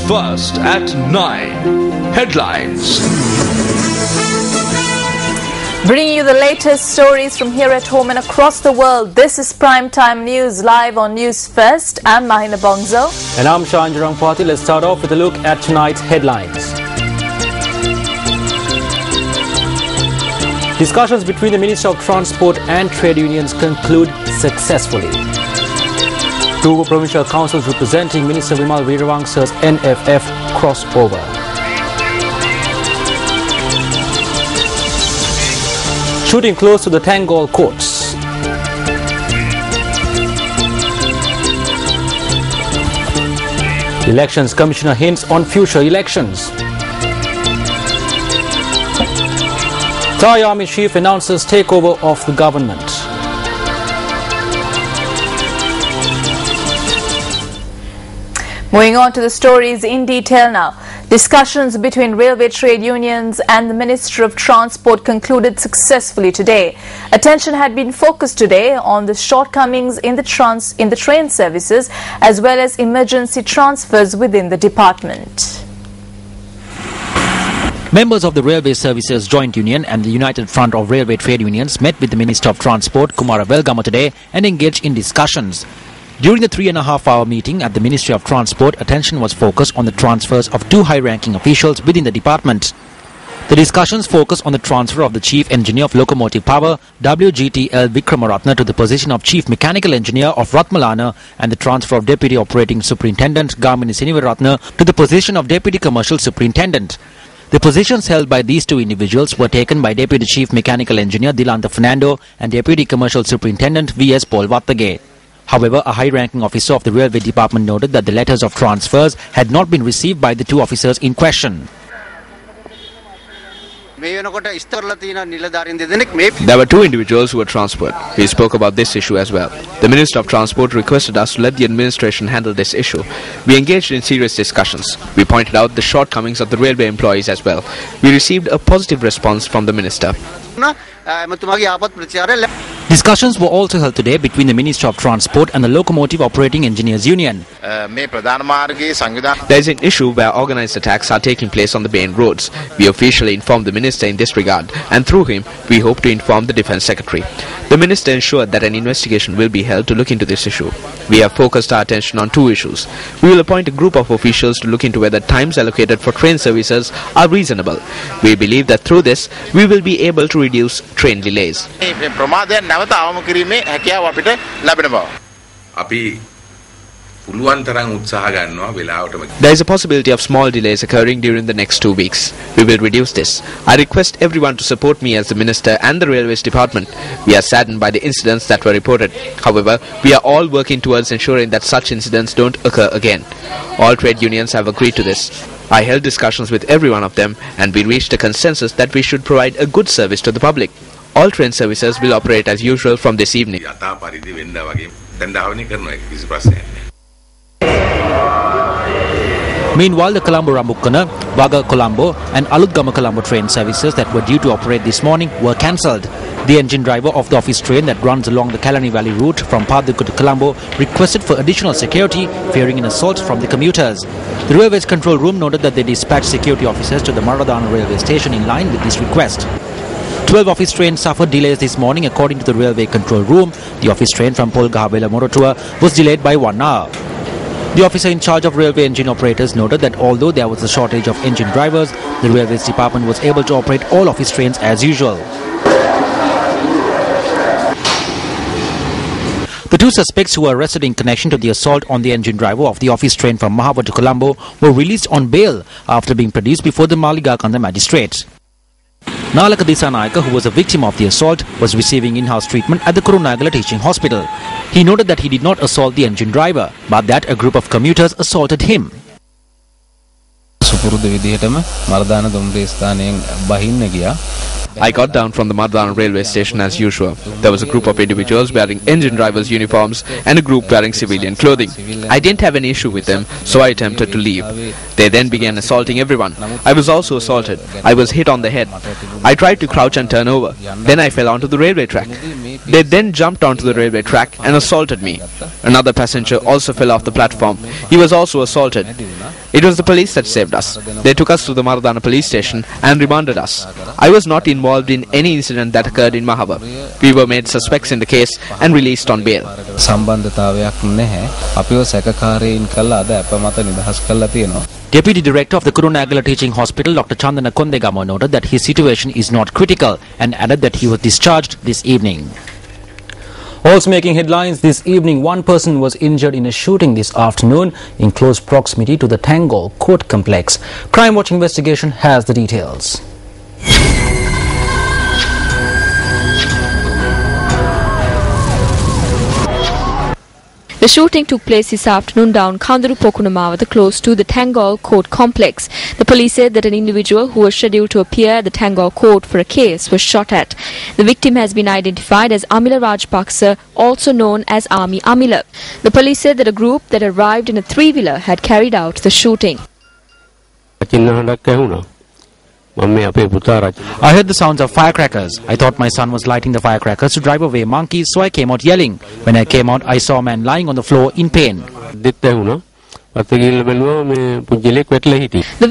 Newsfirst at 9. Headlines. Bringing you the latest stories from here at home and across the world. This is Primetime News live on Newsfirst. I'm Mahina Bongzo. And I'm Shanjarang Pati. Let's start off with a look at tonight's headlines. Discussions between the Minister of Transport and trade unions conclude successfully. Two provincial councils representing Minister Vimal Veerawangsa's NFF crossover. Shooting close to the Tangol courts. Elections Commissioner hints on future elections. Thai Army Chief announces takeover of the government. Moving on to the stories in detail now. Discussions between railway trade unions and the Minister of Transport concluded successfully today. Attention had been focused today on the shortcomings in the train services as well as emergency transfers within the department. Members of the Railway Services Joint Union and the United Front of Railway Trade Unions met with the Minister of Transport, Kumara Velgama, today and engaged in discussions. During the 3.5-hour meeting at the Ministry of Transport, attention was focused on the transfers of two high-ranking officials within the department. The discussions focused on the transfer of the Chief Engineer of Locomotive Power, WGTL Vikramaratna, to the position of Chief Mechanical Engineer of Ratmalana, and the transfer of Deputy Operating Superintendent, Gamini Sinivaratna, to the position of Deputy Commercial Superintendent. The positions held by these two individuals were taken by Deputy Chief Mechanical Engineer Dilanta Fernando and Deputy Commercial Superintendent V.S. Paul Wattage. However, a high-ranking officer of the Railway Department noted that the letters of transfers had not been received by the two officers in question. There were two individuals who were transferred. We spoke about this issue as well. The Minister of Transport requested us to let the administration handle this issue. We engaged in serious discussions. We pointed out the shortcomings of the railway employees as well. We received a positive response from the Minister. Discussions were also held today between the Minister of Transport and the Locomotive Operating Engineers Union. There is an issue where organized attacks are taking place on the main roads. We officially informed the Minister in this regard, and through him, we hope to inform the Defence Secretary. The Minister ensured that an investigation will be held to look into this issue. We have focused our attention on two issues. We will appoint a group of officials to look into whether times allocated for train services are reasonable. We believe that through this, we will be able to reduce train delays. There is a possibility of small delays occurring during the next 2 weeks. We will reduce this. I request everyone to support me as the Minister and the Railways Department. We are saddened by the incidents that were reported. However, we are all working towards ensuring that such incidents don't occur again. All trade unions have agreed to this. I held discussions with every one of them and we reached a consensus that we should provide a good service to the public. All train services will operate as usual from this evening. Meanwhile, the Colombo-Rambukkana, Vaga-Colombo and Alutgama-Colombo train services that were due to operate this morning were cancelled. The engine driver of the office train that runs along the Kalani Valley route from Padukku to Colombo requested for additional security, fearing an assault from the commuters. The Railways Control Room noted that they dispatched security officers to the Maradana railway station in line with this request. 12 office trains suffered delays this morning according to the Railway Control Room. The office train from Polgahabela Morotua was delayed by 1 hour. The officer in charge of railway engine operators noted that although there was a shortage of engine drivers, the Railways Department was able to operate all office trains as usual. The two suspects who were arrested in connection to the assault on the engine driver of the office train from Mahava to Colombo were released on bail after being produced before the Maligakanda magistrates. Nalaka Disanayaka, who was a victim of the assault, was receiving in-house treatment at the Kurunagala Teaching Hospital. He noted that he did not assault the engine driver, but that a group of commuters assaulted him. I got down from the Mardana railway station as usual. There was a group of individuals wearing engine drivers' uniforms and a group wearing civilian clothing. I didn't have an issue with them, so I attempted to leave. They then began assaulting everyone. I was also assaulted. I was hit on the head. I tried to crouch and turn over. Then I fell onto the railway track. They then jumped onto the railway track and assaulted me. Another passenger also fell off the platform. He was also assaulted. It was the police that saved us. They took us to the Maradana police station and remanded us. I was not involved in any incident that occurred in Mahaba. We were made suspects in the case and released on bail. Deputy Director of the Kurunagala Teaching Hospital, Dr. Chandana Kondegamo, noted that his situation is not critical and added that he was discharged this evening. Also making headlines this evening, one person was injured in a shooting this afternoon in close proximity to the Tangol Court Complex. Crime Watch investigation has the details. The shooting took place this afternoon down Kanduru Pokunamawatha close to the Tangol Court Complex. The police said that an individual who was scheduled to appear at the Tangol Court for a case was shot at. The victim has been identified as Amila Rajpaksa, also known as Army Amila. The police said that a group that arrived in a three-wheeler had carried out the shooting. I heard the sounds of firecrackers. I thought my son was lighting the firecrackers to drive away monkeys, so I came out yelling. When I came out, I saw a man lying on the floor in pain. The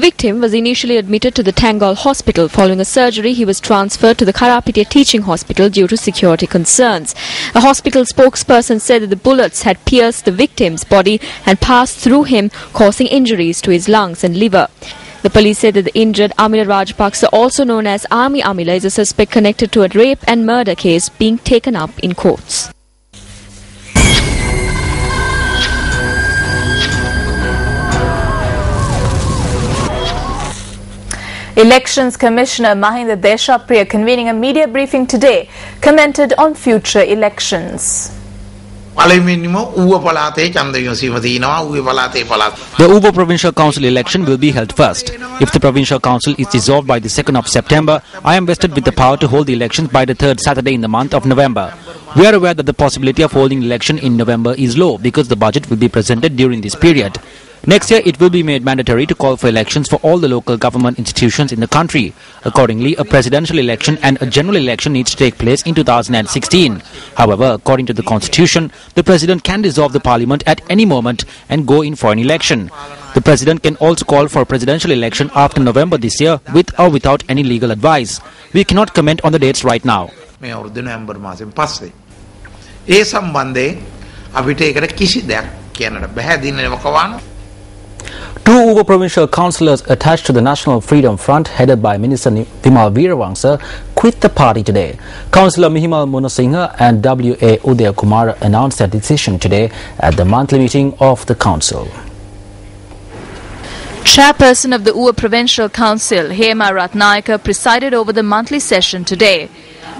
victim was initially admitted to the Tangol Hospital. Following a surgery, he was transferred to the Karapitiya Teaching Hospital due to security concerns. A hospital spokesperson said that the bullets had pierced the victim's body and passed through him, causing injuries to his lungs and liver. The police said that the injured Amila Rajpaksa, also known as Army Amila, is a suspect connected to a rape and murder case being taken up in courts. Elections Commissioner Mahinda Deshapriya, convening a media briefing today, commented on future elections. The Ubo Provincial Council election will be held first. If the Provincial Council is dissolved by the 2nd of September, I am vested with the power to hold the elections by the 3rd Saturday in the month of November. We are aware that the possibility of holding election in November is low because the budget will be presented during this period. Next year, it will be made mandatory to call for elections for all the local government institutions in the country. Accordingly, a presidential election and a general election needs to take place in 2016. However, according to the Constitution, the President can dissolve the Parliament at any moment and go in for an election. The President can also call for a presidential election after November this year with or without any legal advice. We cannot comment on the dates right now. Two Ubo provincial councillors attached to the National Freedom Front, headed by Minister Vimal Veerawangsa, quit the party today. Councillor Mihimal Munasinghe and W.A. Udaya Kumar announced their decision today at the monthly meeting of the council. Chairperson of the Uva Provincial Council, Hema Ratnayaka, presided over the monthly session today.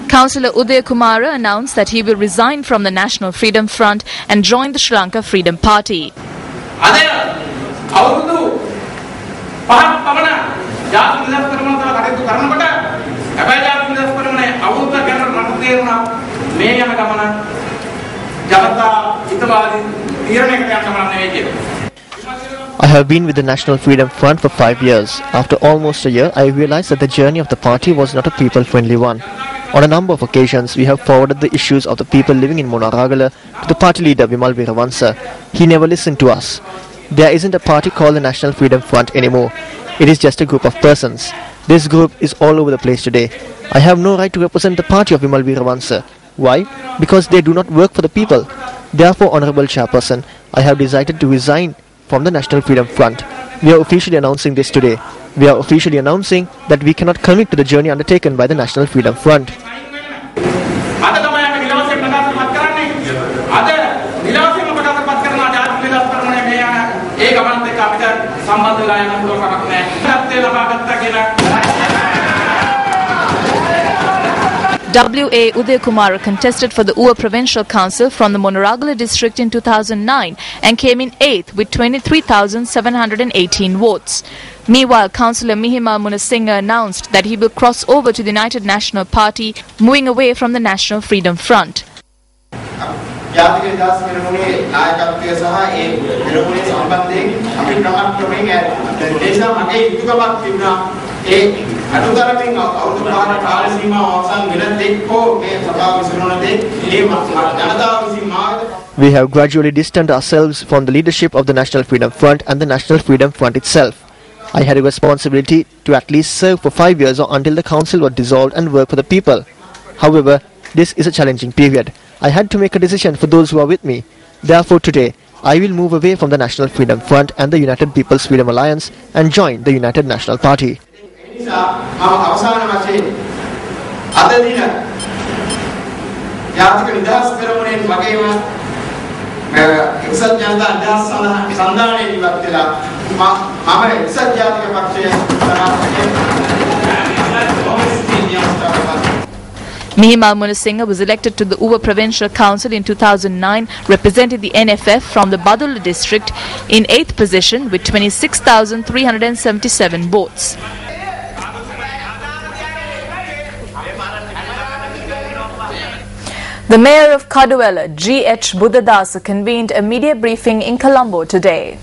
Councillor Udaya Kumar announced that he will resign from the National Freedom Front and join the Sri Lanka Freedom Party. I have been with the National Freedom Front for 5 years. After almost a year, I realized that the journey of the party was not a people-friendly one. On a number of occasions, we have forwarded the issues of the people living in Monaragala to the party leader Vimal Veerawangsa. He never listened to us. There isn't a party called the National Freedom Front anymore. It is just a group of persons. This group is all over the place today. I have no right to represent the party of Vimal Veerawangsa. Why? Because they do not work for the people. Therefore, Honourable Chairperson, I have decided to resign from the National Freedom Front. We are officially announcing this today. We are officially announcing that we cannot commit to the journey undertaken by the National Freedom Front. W.A. Udaya Kumar contested for the Uva Provincial Council from the Monaragala district in 2009 and came in 8th with 23,718 votes. Meanwhile, Councillor Mihimal Munasinghe announced that he will cross over to the United National Party, moving away from the National Freedom Front. We have gradually distanced ourselves from the leadership of the National Freedom Front and the National Freedom Front itself. I had a responsibility to at least serve for 5 years or until the council was dissolved and work for the people. However, this is a challenging period. I had to make a decision for those who are with me. Therefore, today, I will move away from the National Freedom Front and the United People's Freedom Alliance and join the United National Party. Mihimal Munasinghe was elected to the Uva Provincial Council in 2009, representing the NFF from the Badulla district in 8th position with 26,377 votes. The Mayor of Kaduwela, G.H. Buddhadasa, convened a media briefing in Colombo today.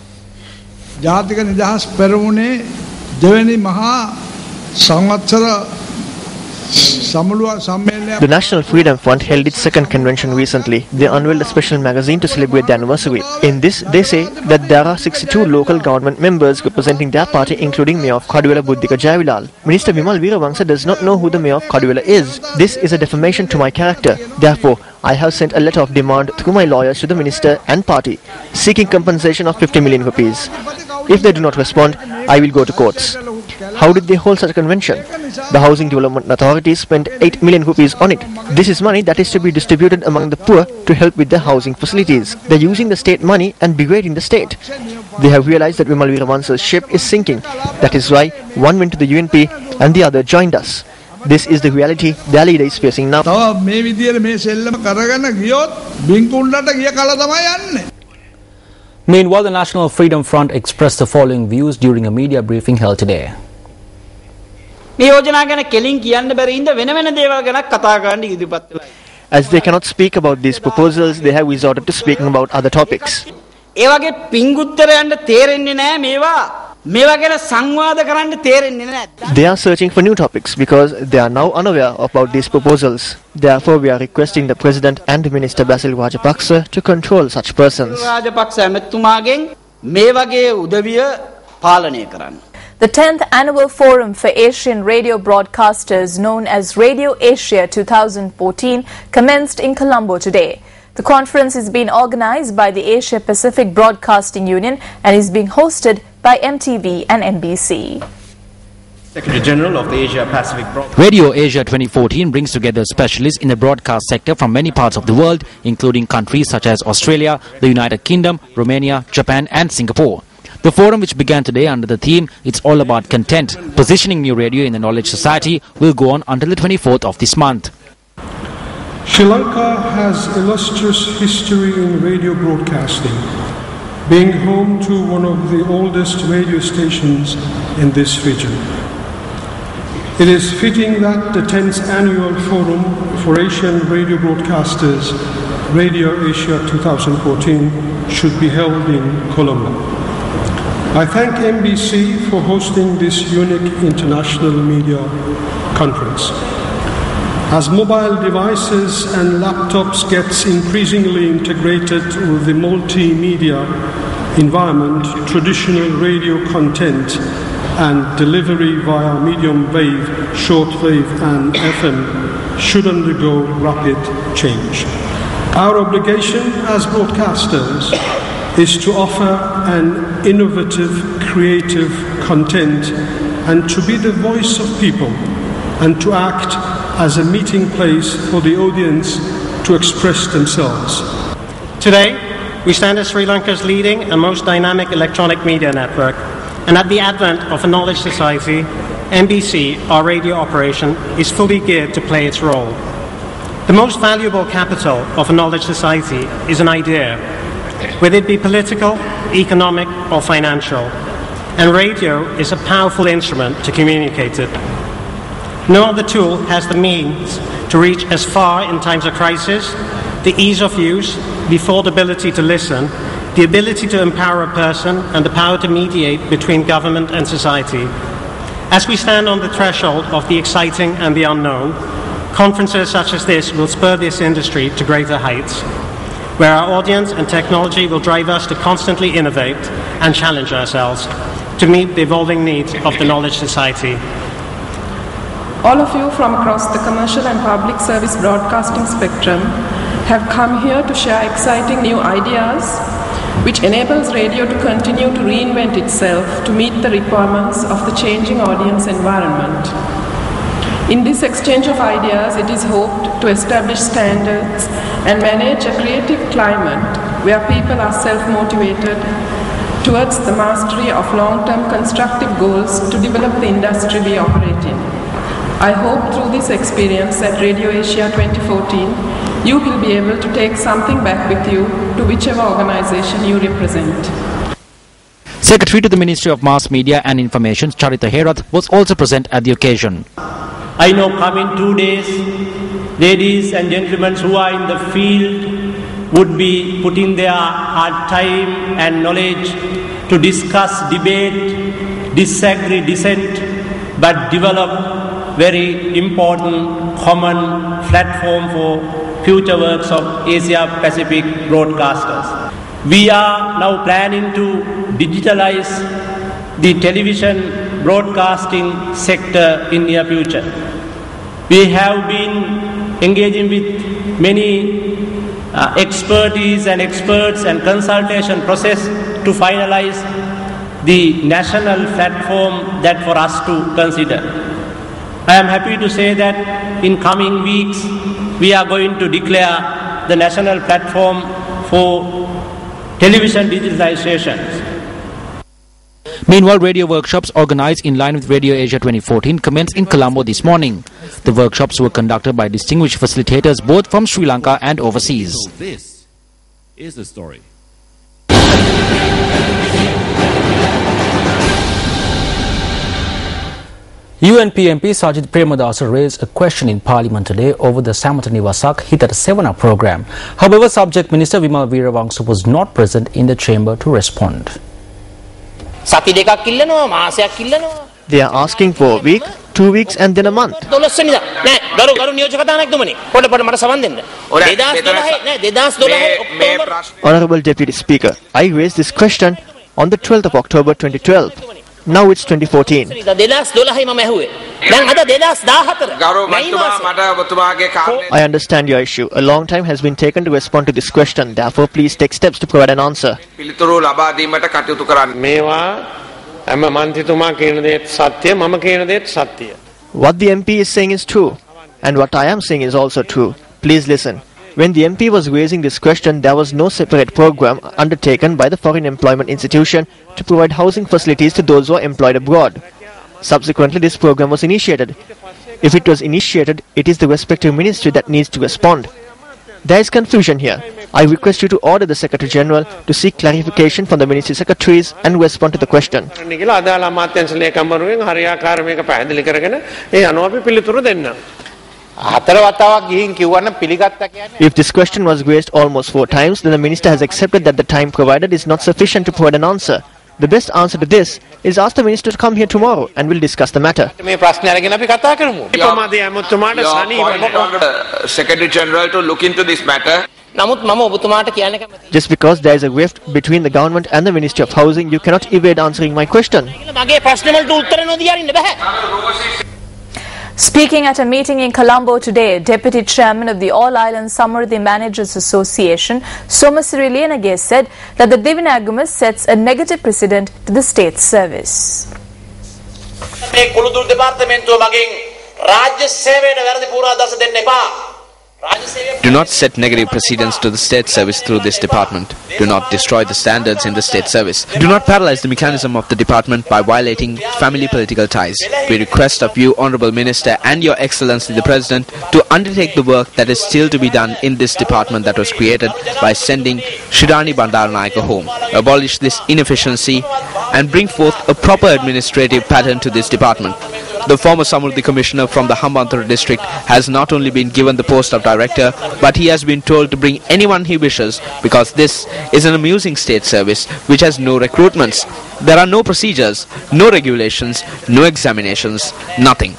The National Freedom Front held its second convention recently. They unveiled a special magazine to celebrate the anniversary. In this, they say that there are 62 local government members representing their party, including Mayor of Kaduwela Buddhika Jayavilal. Minister Vimal Veerawangsa does not know who the Mayor of Kaduwela is. This is a defamation to my character. Therefore, I have sent a letter of demand through my lawyers to the minister and party, seeking compensation of 50 million rupees. If they do not respond, I will go to courts. How did they hold such a convention? The Housing Development Authority spent 8 million rupees on it. This is money that is to be distributed among the poor to help with their housing facilities. They are using the state money and degrading the state. They have realized that Vimal Veerawangsa's ship is sinking. That is why one went to the UNP and the other joined us. This is the reality their leader is facing now. Meanwhile, the National Freedom Front expressed the following views during a media briefing held today. As they cannot speak about these proposals, they have resorted to speaking about other topics. They are searching for new topics because they are now unaware about these proposals. Therefore, we are requesting the President and Minister Basil Rajapaksa to control such persons. The 10th Annual Forum for Asian Radio Broadcasters, known as Radio Asia 2014, commenced in Colombo today. The conference is being organized by the Asia Pacific Broadcasting Union and is being hosted by MTV and NBC. Secretary General of the Asia Pacific Radio Asia 2014 brings together specialists in the broadcast sector from many parts of the world, including countries such as Australia, the United Kingdom, Romania, Japan and Singapore. The forum, which began today under the theme "It's All About Content, Positioning New Radio in the Knowledge Society," will go on until the 24th of this month. Sri Lanka has illustrious history in radio broadcasting, being home to one of the oldest radio stations in this region. It is fitting that the 10th Annual Forum for Asian Radio Broadcasters, Radio Asia 2014, should be held in Colombo. I thank NBC for hosting this unique international media conference. As mobile devices and laptops get increasingly integrated with the multimedia environment, traditional radio content and delivery via medium wave, shortwave and FM should undergo rapid change. Our obligation as broadcasters is to offer an innovative, creative content and to be the voice of people and to act as a meeting place for the audience to express themselves. Today, we stand as Sri Lanka's leading and most dynamic electronic media network, and at the advent of a knowledge society, NBC, our radio operation, is fully geared to play its role. The most valuable capital of a knowledge society is an idea, whether it be political, economic or financial, and radio is a powerful instrument to communicate it. No other tool has the means to reach as far in times of crisis, the ease of use, the affordability to listen, the ability to empower a person, and the power to mediate between government and society. As we stand on the threshold of the exciting and the unknown, conferences such as this will spur this industry to greater heights, where our audience and technology will drive us to constantly innovate and challenge ourselves to meet the evolving needs of the knowledge society. All of you from across the commercial and public service broadcasting spectrum have come here to share exciting new ideas which enables radio to continue to reinvent itself to meet the requirements of the changing audience environment. In this exchange of ideas, it is hoped to establish standards and manage a creative climate where people are self-motivated towards the mastery of long-term constructive goals to develop the industry we operate in. I hope through this experience at Radio Asia 2014, you will be able to take something back with you to whichever organization you represent. Secretary to the Ministry of Mass Media and Information, Charita Herath, was also present at the occasion. I know coming 2 days, ladies and gentlemen who are in the field would be putting their hard time and knowledge to discuss, debate, disagree, dissent, but develop very important common platform for future works of Asia Pacific broadcasters. We are now planning to digitalize the television broadcasting sector in near future. We have been engaging with many expertise and experts and consultation process to finalize the national platform that for us to consider. I am happy to say that in coming weeks we are going to declare the national platform for television digitalization. Meanwhile, radio workshops organized in line with Radio Asia 2014 commenced in Colombo this morning. The workshops were conducted by distinguished facilitators both from Sri Lanka and overseas. So this is the story. UNP MP Sajid Premadasa raised a question in Parliament today over the Samata Niwasak hit at a 7-hour program. However, Subject Minister Vimal Veerawangsa was not present in the chamber to respond. They are asking for a week, 2 weeks and then a month. Honorable Deputy Speaker, I raised this question on the 12th of October 2012. Now it's 2014. I understand your issue. A long time has been taken to respond to this question. Therefore, please take steps to provide an answer. What the MP is saying is true, and what I am saying is also true. Please listen. When the MP was raising this question, there was no separate program undertaken by the Foreign Employment Institution to provide housing facilities to those who are employed abroad. Subsequently, this program was initiated. If it was initiated, it is the respective ministry that needs to respond. There is confusion here. I request you to order the Secretary General to seek clarification from the Ministry Secretaries and respond to the question. If this question was raised almost 4 times, then the Minister has accepted that the time provided is not sufficient to provide an answer. The best answer to this is ask the Minister to come here tomorrow and we'll discuss the matter. Secretary General to look into this matter. Just because there is a rift between the government and the Ministry of Housing, you cannot evade answering my question. Speaking at a meeting in Colombo today, Deputy Chairman of the All Island Samarthi Managers Association, Somasiri Liyanage, said that the Divinagama sets a negative precedent to the state service. Do not set negative precedents to the state service through this department. Do not destroy the standards in the state service. Do not paralyze the mechanism of the department by violating family political ties. We request of you, Honourable Minister, and Your Excellency the President, to undertake the work that is still to be done in this department that was created by sending Shirani Bandaranaike home. Abolish this inefficiency and bring forth a proper administrative pattern to this department. The former Samurdhi Commissioner from the Hambantota district has not only been given the post of director, but he has been told to bring anyone he wishes because this is an amusing state service which has no recruitments. There are no procedures, no regulations, no examinations, nothing.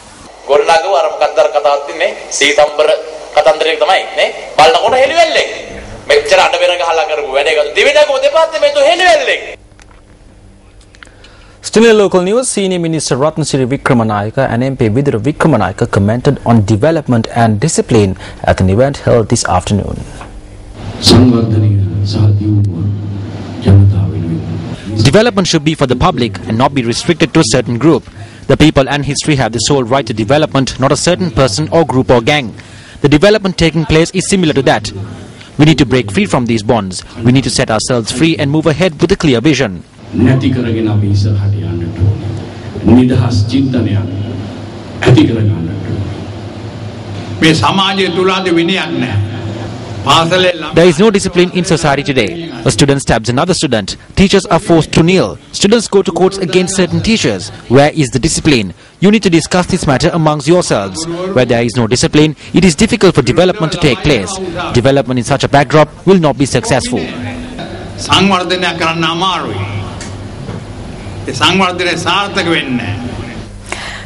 Still in local news, Senior Minister Ratnasiri Wickramanayake and MP Vidura Wickramanayake commented on development and discipline at an event held this afternoon. Development should be for the public and not be restricted to a certain group. The people and history have the sole right to development, not a certain person or group or gang. The development taking place is similar to that. We need to break free from these bonds. We need to set ourselves free and move ahead with a clear vision. There is no discipline in society today. A student stabs another student. Teachers are forced to kneel. Students go to courts against certain teachers. Where is the discipline? You need to discuss this matter amongst yourselves. Where there is no discipline, it is difficult for development to take place. Development in such a backdrop will not be successful.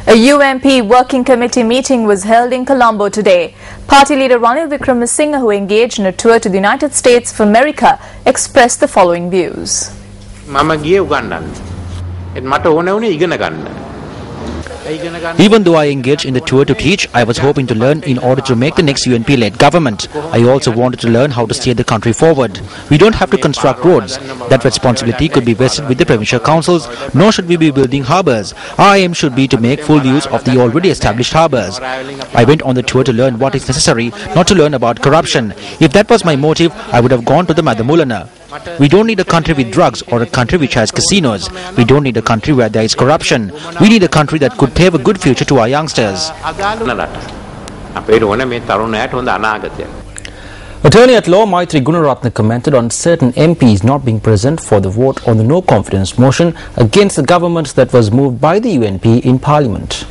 A UMP working committee meeting was held in Colombo today. Party leader Ranil Wickremesinghe, who engaged in a tour to the United States of America, expressed the following views. Even though I engaged in the tour to teach, I was hoping to learn in order to make the next UNP-led government. I also wanted to learn how to steer the country forward. We don't have to construct roads. That responsibility could be vested with the provincial councils, nor should we be building harbours. Our aim should be to make full use of the already established harbours. I went on the tour to learn what is necessary, not to learn about corruption. If that was my motive, I would have gone to the Madamulana. We don't need a country with drugs or a country which has casinos. We don't need a country where there is corruption. We need a country that could pave a good future to our youngsters. Attorney at Law Maitri Gunaratne commented on certain MPs not being present for the vote on the no confidence motion against the government that was moved by the UNP in Parliament.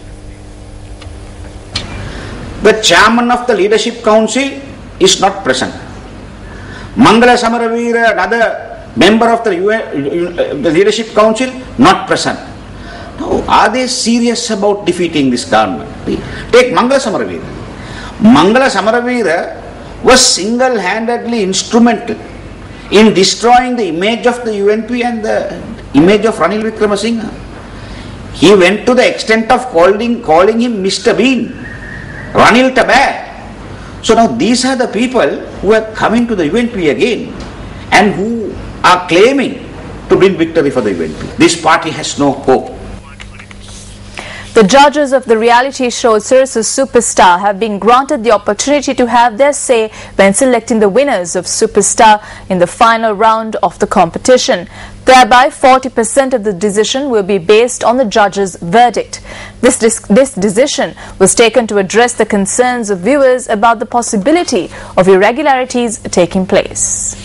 The chairman of the Leadership Council is not present. Mangala Samaraveera, another member of the Leadership Council, not present. Now, are they serious about defeating this government? Take Mangala Samaraveera. Mangala Samaraveera was single-handedly instrumental in destroying the image of the UNP and the image of Ranil Wickremesinghe. He went to the extent of calling him Mr. Bean, Ranil Tabay. So now these are the people who are coming to the UNP again and who are claiming to win victory for the UNP. This party has no hope. The judges of the reality show Sirius Superstar have been granted the opportunity to have their say when selecting the winners of Superstar in the final round of the competition. Thereby, 40% of the decision will be based on the judges' verdict. This decision was taken to address the concerns of viewers about the possibility of irregularities taking place.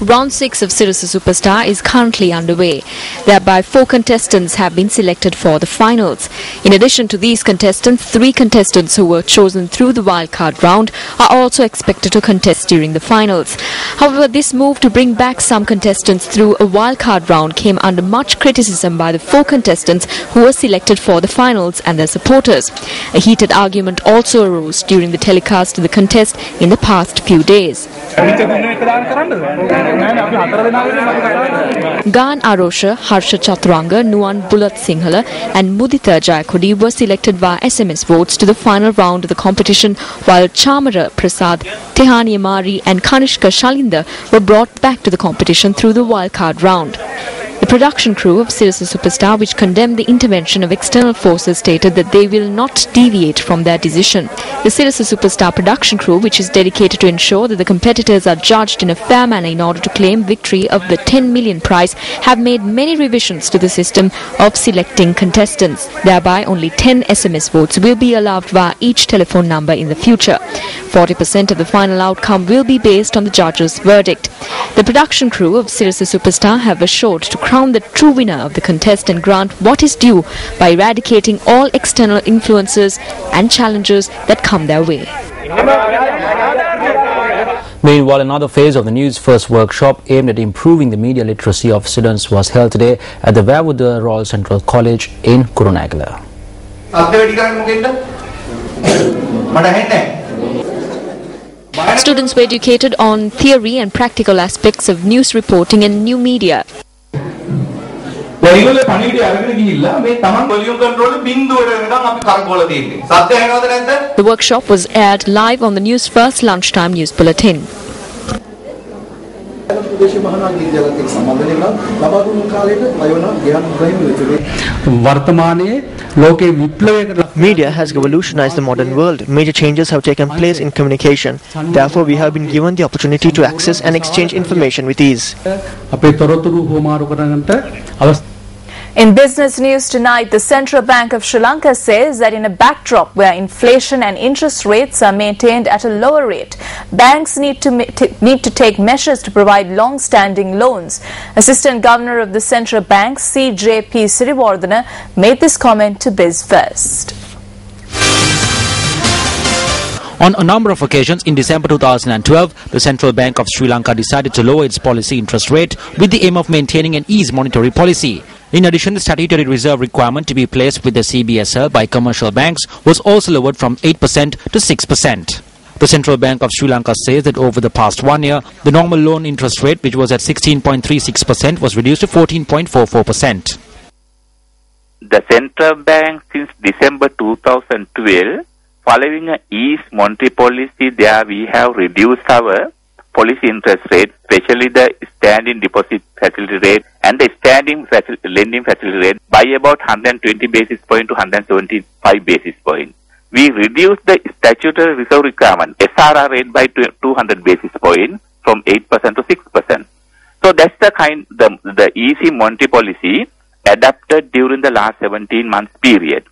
Round 6 of Sirius Superstar is currently underway. Thereby, 4 contestants have been selected for the finals. In addition to these contestants, 3 contestants who were chosen through the wildcard round are also expected to contest during the finals. However, this move to bring back some contestants through a wildcard round came under much criticism by the 4 contestants who were selected for the finals and their supporters. A heated argument also arose during the telecast of the contest in the past few days. Gaan Arosha, Harsha Chaturanga, Nuan Bulat Sinhala and Mudita Jayakodi were selected via SMS votes to the final round of the competition, while Chamara Prasad, Tehani Amari and Kanishka Shalinda were brought back to the competition through the wildcard round. The production crew of Sirius Superstar, which condemned the intervention of external forces, stated that they will not deviate from their decision. The Sirius Superstar production crew, which is dedicated to ensure that the competitors are judged in a fair manner in order to claim victory of the 10 million prize, have made many revisions to the system of selecting contestants. Thereby, only 10 SMS votes will be allowed via each telephone number in the future. 40% of the final outcome will be based on the judges' verdict. The production crew of Sirius Superstar have assured to craft crown the true winner of the contest and grant what is due by eradicating all external influences and challenges that come their way. Meanwhile, another phase of the Newsfirst workshop aimed at improving the media literacy of students was held today at the Vavuda Royal Central College in Kurunegala. Students were educated on theory and practical aspects of news reporting and new media. The workshop was aired live on the Newsfirst lunchtime news bulletin. Media has revolutionized the modern world. Major changes have taken place in communication. Therefore, we have been given the opportunity to access and exchange information with ease. In business news tonight, the Central Bank of Sri Lanka says that in a backdrop where inflation and interest rates are maintained at a lower rate, banks need to take measures to provide long-standing loans. Assistant Governor of the Central Bank, C.J.P. Siriwardana, made this comment to Newsfirst. On a number of occasions in December 2012, the Central Bank of Sri Lanka decided to lower its policy interest rate with the aim of maintaining an easy monetary policy. In addition, the statutory reserve requirement to be placed with the CBSL by commercial banks was also lowered from 8% to 6%. The Central Bank of Sri Lanka says that over the past 1 year, the normal loan interest rate, which was at 16.36%, was reduced to 14.44%. The Central Bank since December 2012, following a ease monetary policy, there we have reduced our policy interest rate, especially the standing deposit facility rate and the standing lending facility rate by about 120 basis point to 175 basis point. We reduced the statutory reserve requirement, SRR rate by 200 basis point from 8% to 6%. So that's the easy monetary policy adapted during the last 17 months period.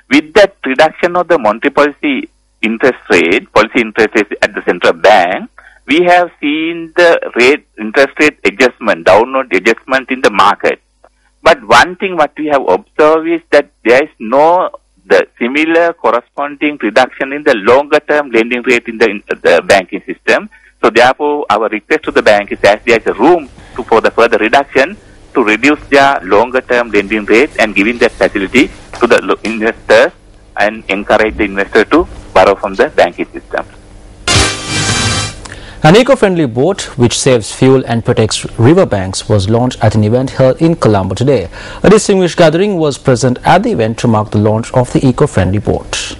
With that reduction of the monetary policy interest rate at the Central Bank, we have seen the interest rate adjustment, downward adjustment in the market. But one thing what we have observed is that there is the similar corresponding reduction in the longer term lending rate in the banking system. So therefore, our request to the bank is that there is a room for the further reduction to reduce their longer term lending rate and giving that facility to the investors and encourage the investor to borrow from the banking system. An eco-friendly boat which saves fuel and protects riverbanks was launched at an event held in Colombo today. A distinguished gathering was present at the event to mark the launch of the eco-friendly boat.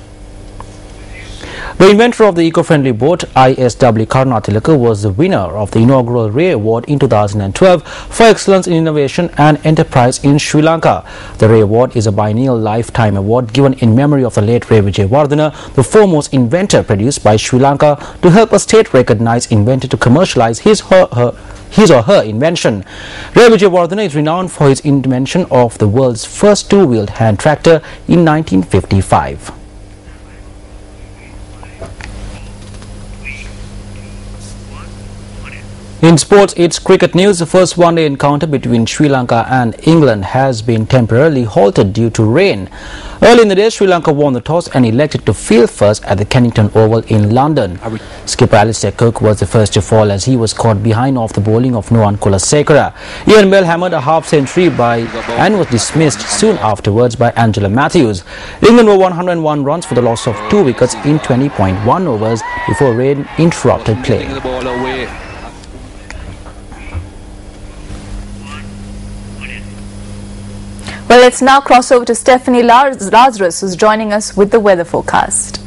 The inventor of the eco-friendly boat, ISW Karunatilaka, was the winner of the inaugural Ray Award in 2012 for excellence in innovation and enterprise in Sri Lanka. The Ray Award is a biennial lifetime award given in memory of the late Ray Vijayawardena, the foremost inventor produced by Sri Lanka to help a state-recognized inventor to commercialize his or her invention. Ray Vijayawardena is renowned for his invention of the world's first two-wheeled hand tractor in 1955. In sports, it's cricket news. The first one-day encounter between Sri Lanka and England has been temporarily halted due to rain. Early in the day, Sri Lanka won the toss and elected to field first at the Kennington Oval in London. Skipper Alistair Cook was the first to fall as he was caught behind off the bowling of Nuwan Kulasekara. Ian Bell hammered a half-century and was dismissed soon afterwards by Angela Matthews. England were 101 runs for the loss of 2 wickets in 20.1 overs before rain interrupted play. Well, let's now cross over to Stephanie Lazarus, who's joining us with the weather forecast.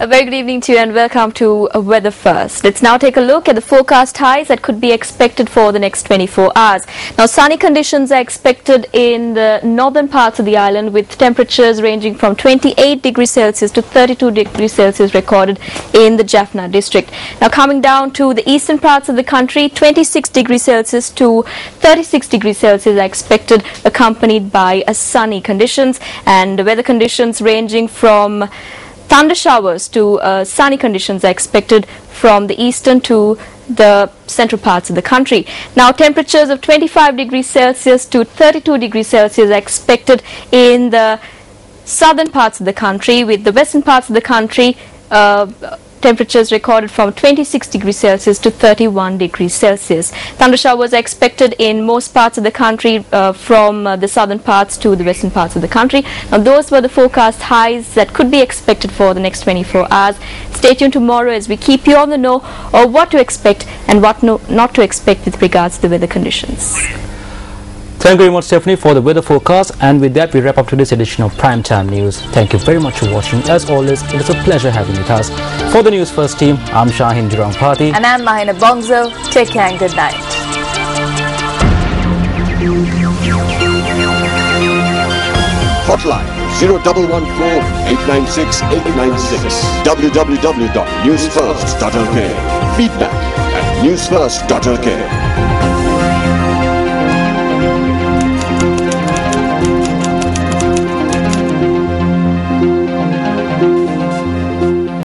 A very good evening to you and welcome to Weather First. Let's now take a look at the forecast highs that could be expected for the next 24 hours. Now, sunny conditions are expected in the northern parts of the island with temperatures ranging from 28 degrees Celsius to 32 degrees Celsius recorded in the Jaffna district. Now, coming down to the eastern parts of the country, 26 degrees Celsius to 36 degrees Celsius are expected, accompanied by sunny conditions, and the weather conditions ranging from thunder showers to sunny conditions are expected from the eastern to the central parts of the country. Now, temperatures of 25 degrees Celsius to 32 degrees Celsius are expected in the southern parts of the country, with the western parts of the country temperatures recorded from 26 degrees Celsius to 31 degrees Celsius. Thunder showers are expected in most parts of the country, from the southern parts to the western parts of the country. Now, those were the forecast highs that could be expected for the next 24 hours. Stay tuned tomorrow as we keep you on the know of what to expect and what not to expect with regards to the weather conditions. Thank you very much, Stephanie, for the weather forecast. And with that, we wrap up today's edition of Primetime News. Thank you very much for watching. As always, it is a pleasure having you with us. For the News First team, I'm Shahin Jurangpati. And I'm Mahina Bongzo. Take care and good night. Hotline 0114 896 896. www.newsfirst.lk. Feedback at newsfirst.lk.